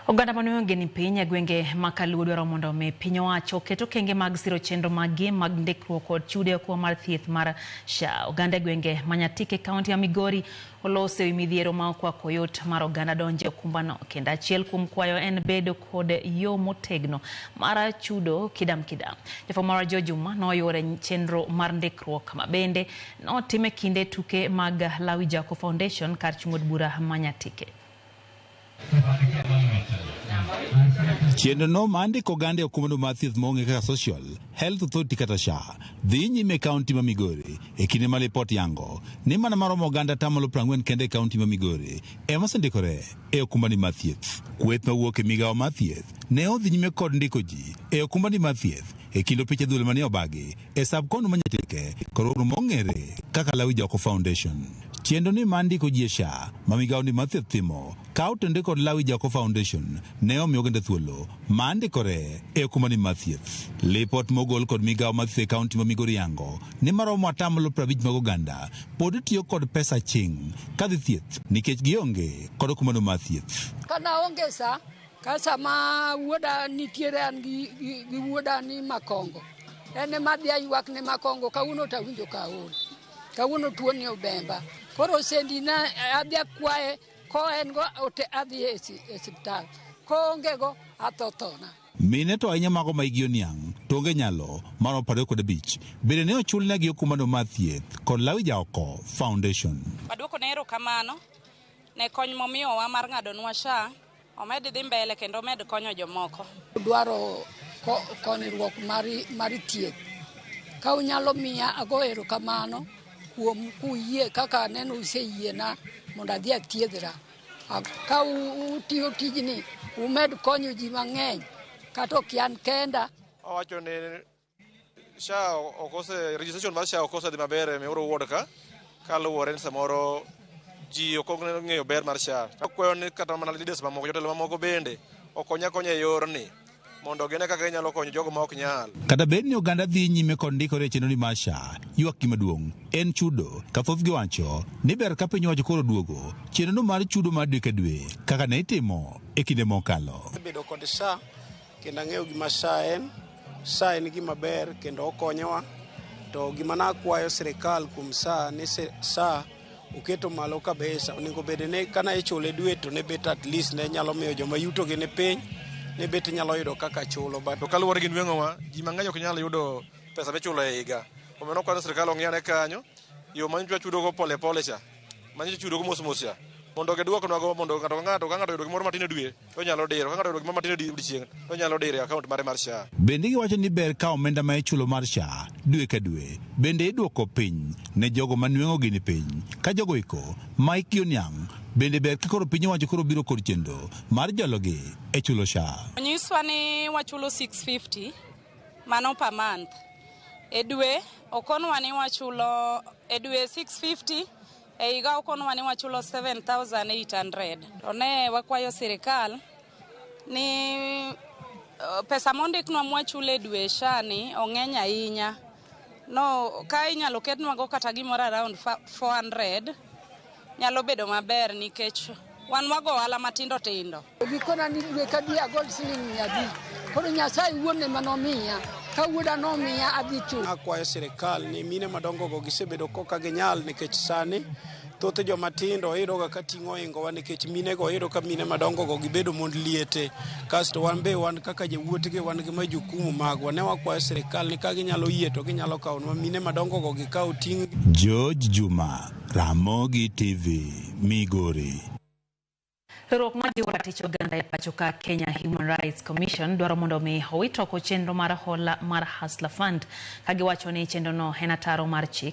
Oganda manuonge ni piny e gwenge makaluo dwaro mondo mi piny owacho keto kenge mag siro chenro mag ndikruok kod chudo kuo mar thieth mar SHA. Oganda gwenge Manyatike kaunti ya Migori olose wi midhiero ma okwako yot mar oganda donje okumbano, kendo achiel kuom kwayo en bedo kod yo motegno mar chudo kidam. Jafwambo Jo Juma noyore chenro mar ndikruok mabende notime kinde tuke mag Lawi Jaco Foundation kar chung'od bura Manyatike. Chenro no mandiko oganda okumbano mar thieth maonge kaka Social Health Authority kata SHA dhi nyime kaunti ma Migori e kinde ma lipot yango ni mana maromo oganda tamalo 40 kende kaunti ma Migori ema osendikore e okumbani mar thieth. Kweth mawuok e migawo mar thieth ne odhi nyime kod ndiko ji e okumbani mar thieth e kinde piche dhuol mane obagi e sub-kaunti Manyatike kod mong'ere kaka Lawi Jaco Foundation. Chenro ni mandiko ji e SHA ma migawo ni mar thieth timo kawo tende kod Lawi Jaco Foundation ne omiyo oganda thuolo mandikore e okumbani mar thieth. Lipot mogol kod migawo mar thieth e kaunti ma Migori yango ni maromo 50% mag oganda pod tiyo kod pesa ching kadhi thieth nikech gionge kod okumbano mar thieth. Kana onge sa kasa ma wuoda nitiere an gi wuoda ni Makongo. Ene madhi aywak ne Makongo kawuono ta winjo ka ol. Kawuono tuo ni obemba. Koro sendina adhi akwaye ko en go ote adhi e osiptal. Ko onge go athothona. Mine to ahinya mago ma igi oniang' to onge nyalo mar 25 bende ne ochulnegi okumbano mar thieth kod Lawi Jaco Foundation. Waduoko ne erokamano ne kony momiyowa mar ng'adonwa SHA omed dhi mbele kendo omed konyo jomoko. Dwaro konyruok mar thieth. Ka unyalo miya ago erokamano kuom kuyie kaka neno useyiena mondo adhi athiedhra. Ka utiyo tijni umed konyo ji mang'eny kata ok an kenda. Owacho ni SHA okose registration mar SHA okose dhi maber e mioro wuod ka kaluwore ni samoro ji ok ong'eyo ber mar SHA. Akwayo ni kata mana leaders mamoko jotelo mamoko bende okonya e yorni mondo gine kaka inyalo konyo jogo ma ok nyal. Kata bed ni oganda dhi nyime kod ndikore e chenro ni mar SHA, ywak gi maduong' en chudo. Ka thoth giwacho ni ber ka piny owacho koro duogo chenro mar chudo mar dwe ka dwe kaka ne itimo e kinde mokalo. Bedo kod SHA kendo ang'eyo gima SHA en gima ber kendo okonyowa. To gima nakwayo sirikal kuom SHA ni SHA oketo malo kabisa. Onego bed ne kana ichule dwe to ne bet at least ne nyalo miyo joma yuto gi ne piny ne bet nyalo yudo kaka chulo. To kaluwore gi nweng'owa ji mang'eny ok nyalo yudo pesa michulo e higa. Omiyo nokwano sirikal ong'iyane kanyo yo manyichwa chudogo pole cha manyicho chudogo mos cha mondo giduoknwago mondo ng'ato ka ng'ato yudo gimoro matin e dwe to nyalo diro, ka ng'ato yudo gimoro matin e odiechieng' to nyalo diro e akaont mare mar SHA. Bende giwacho ni ber ka omenda ma ichulo mar SHA dwe ka dwe bende iduoko piny ne jogo ma nweng'o gi ni piny. Ka jogo iko ma ikgi oniang' bende ber ka koro piny owacho koro biro kod chenro mar jalogi e chulo SHA. Nyiswa ni wachulo 650 mano per month. E dwe okonwa ni wachulo e dwe 650 e higa okonwa ni wachulo 7,800. To ne wakwayo sirikal ni pesa mondiknwa mwachulo e dwe SHA ni ong'eny ahinya. No, ka inyalo ketnwago kata gimoro around 400 nyalo bedo maber nikech wan wago ohala matindo. Gikona ni dwe ka dwe agol siling 100. Koro Nyasaye wuone manomiya ka wuoda nomiya adhi chulo. Akwayo sirikal ni mine madongo go gisebedo koka ginyal nikech sani thoth joma tindo iyudo ka ting'o ingowa nikech mine go iyudo ka mine madongo go gibedo mond liete. Kasto wan kaka jawuotgi wan gi majukumu magwa. Ne wakwayo sirikal ni ka ginyalo yie to ginyalo kawo mine madongo go gikaw ting'. George Juma, Ramogi TV, Migori. Riwruok ma jiwo ratich oganda e pacho ka Kenya Human Rights Commission dwaro mondo mi owit oko chenro mar hola mar Hustler Fund ka giwacho ni chenro no en ataro mar chik